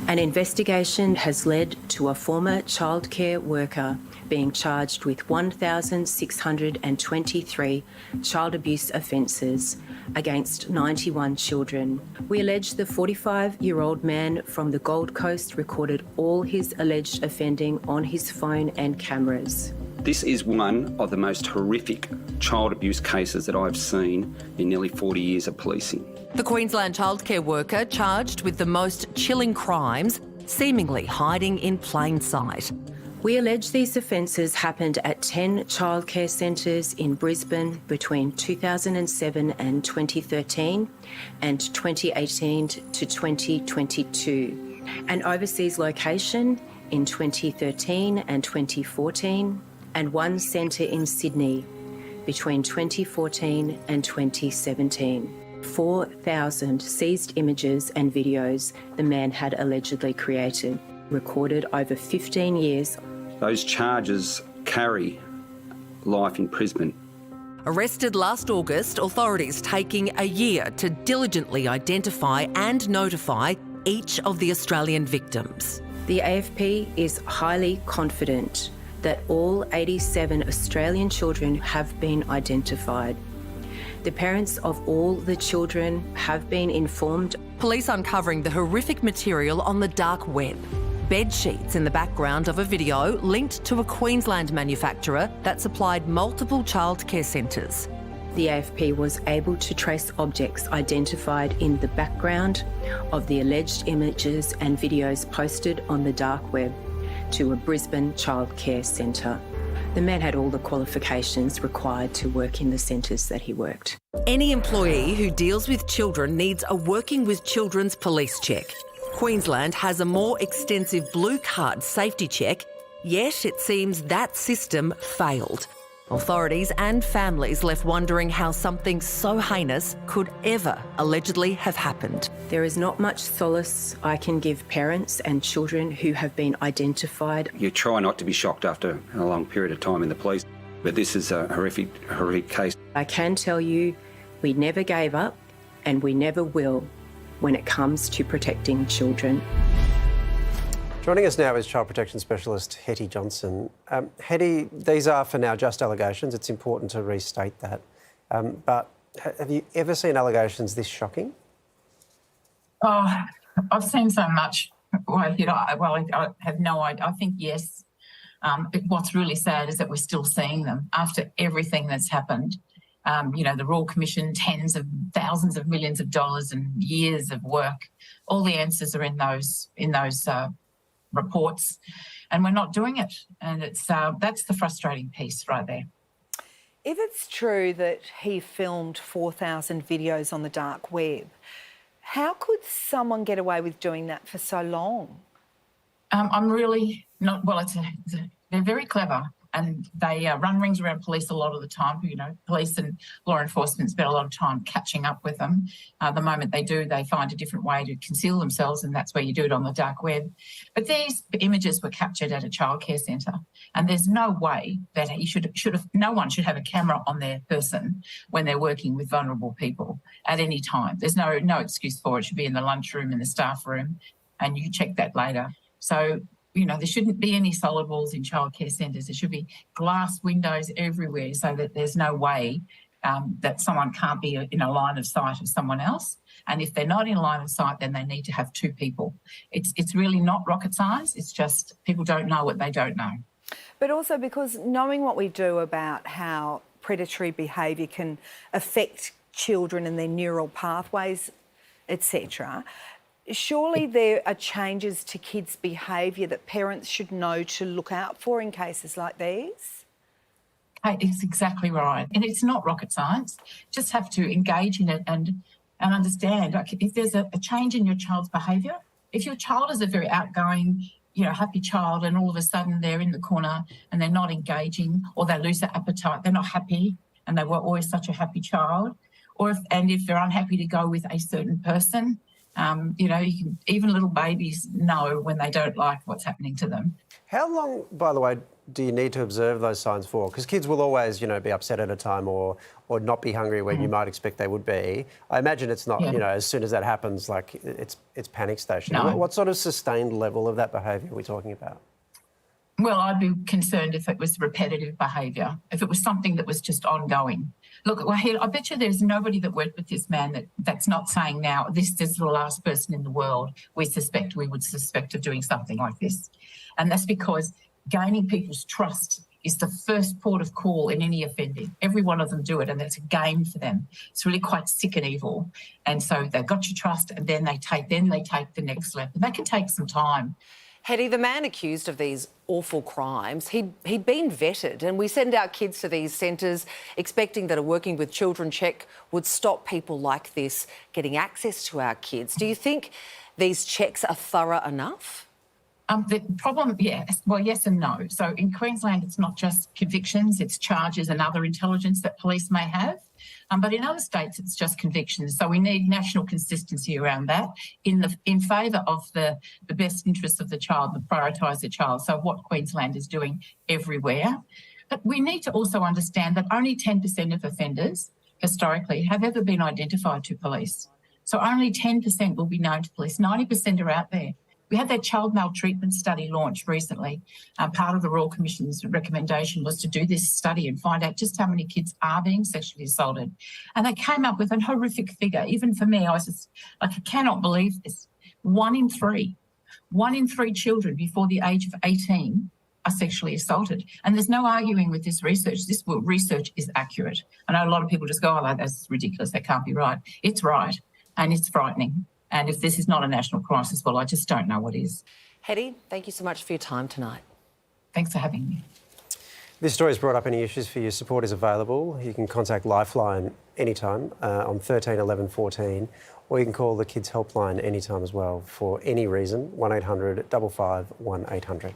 An investigation has led to a former childcare worker being charged with 1,623 child abuse offences against 91 children. We allege the 45-year-old man from the Gold Coast recorded all his alleged offending on his phone and cameras. This is one of the most horrific child abuse cases that I've seen in nearly 40 years of policing. The Queensland childcare worker charged with the most chilling crimes, seemingly hiding in plain sight. We allege these offences happened at 10 childcare centres in Brisbane between 2007 and 2013 and 2018 to 2022. An overseas location in 2013 and 2014 and one centre in Sydney between 2014 and 2017. 4,000 seized images and videos the man had allegedly created, recorded over 15 years. Those charges carry life imprisonment. Arrested last August, authorities taking a year to diligently identify and notify each of the Australian victims. The AFP is highly confident that all 87 Australian children have been identified. The parents of all the children have been informed. Police uncovering the horrific material on the dark web. Bed sheets in the background of a video linked to a Queensland manufacturer that supplied multiple childcare centres. The AFP was able to trace objects identified in the background of the alleged images and videos posted on the dark web to a Brisbane childcare centre. The man had all the qualifications required to work in the centres that he worked. Any employee who deals with children needs a Working with Children's police check. Queensland has a more extensive blue card safety check, yet it seems that system failed. Authorities and families left wondering how something so heinous could ever allegedly have happened. There is not much solace I can give parents and children who have been identified. You try not to be shocked after a long period of time in the police, but this is a horrific case. I can tell you we never gave up and we never will when it comes to protecting children. Joining us now is Child Protection Specialist Hetty Johnston. Hetty, these are for now just allegations. It's important to restate that. But have you ever seen allegations this shocking? Oh, I've seen so much. I have no idea. I think yes. What's really sad is that we're still seeing them after everything that's happened. The Royal Commission, tens of thousands of millions of dollars and years of work. All the answers are in those reports, and we're not doing it. And it's that's the frustrating piece right there. If it's true that he filmed 4,000 videos on the dark web, how could someone get away with doing that for so long? I'm really not... Well, they're very clever, and they run rings around police a lot of the time. Police and law enforcement spend a lot of time catching up with them. The moment they do, they find a different way to conceal themselves, and that's where you do it on the dark web. But these images were captured at a childcare centre, and there's no way that he should have. No one should have a camera on their person when they're working with vulnerable people at any time. There's no excuse for it. It should be in the lunchroom, in the staff room, and you check that later. So, there shouldn't be any solid walls in childcare centres. There should be glass windows everywhere so that there's no way that someone can't be in a line of sight of someone else. And if they're not in line of sight, then they need to have two people. It's really not rocket science. It's just people don't know what they don't know. But also because knowing what we do about how predatory behaviour can affect children and their neural pathways, etc., surely there are changes to kids' behaviour that parents should know to look out for in cases like these? It's exactly right. And it's not rocket science. Just have to engage in it and understand. Like, if there's a change in your child's behaviour, if your child is a very outgoing, happy child, and all of a sudden they're in the corner and they're not engaging, or they lose their appetite, they're not happy, and they were always such a happy child, if they're unhappy to go with a certain person, even little babies know when they don't like what's happening to them. How long, by the way, do you need to observe those signs for? Because kids will always, you know, be upset at a time or not be hungry when you might expect they would be. I imagine it's not, you know, as soon as that happens, like it's panic station. No. What sort of sustained level of that behaviour are we talking about? Well, I'd be concerned if it was repetitive behaviour, if it was something that was just ongoing. Look, I bet you there's nobody that worked with this man that's not saying now, this is the last person in the world we would suspect of doing something like this. And that's because gaining people's trust is the first port of call in any offending. Every one of them do it, and that's a game for them. It's really quite sick and evil. And so they've got your trust, and then they take the next step. And that can take some time. Hetty, the man accused of these awful crimes, he'd been vetted, and we send our kids to these centres expecting that a Working with Children check would stop people like this getting access to our kids. Do you think these checks are thorough enough? The problem, yes and no. So in Queensland, it's not just convictions, it's charges and other intelligence that police may have. But in other states, it's just convictions. So we need national consistency around that in favour of the best interests of the child, to prioritise the child. So what Queensland is doing everywhere. But we need to also understand that only 10% of offenders historically have ever been identified to police. So only 10% will be known to police. 90% are out there. We had that child maltreatment study launched recently. Part of the Royal Commission's recommendation was to do this study and find out just how many kids are being sexually assaulted. And they came up with a horrific figure. Even for me, I was just like, I cannot believe this. 1 in 3 children before the age of 18 are sexually assaulted. And there's no arguing with this research. This research is accurate. I know a lot of people just go, oh, that's ridiculous. That can't be right. It's right. And it's frightening. And if this is not a national crisis, well, I just don't know what is. Hetty, thank you so much for your time tonight. Thanks for having me. This story's brought up any issues for you. Support is available. You can contact Lifeline anytime on 13 11 14, or you can call the Kids Helpline anytime as well for any reason, 1800 551 800.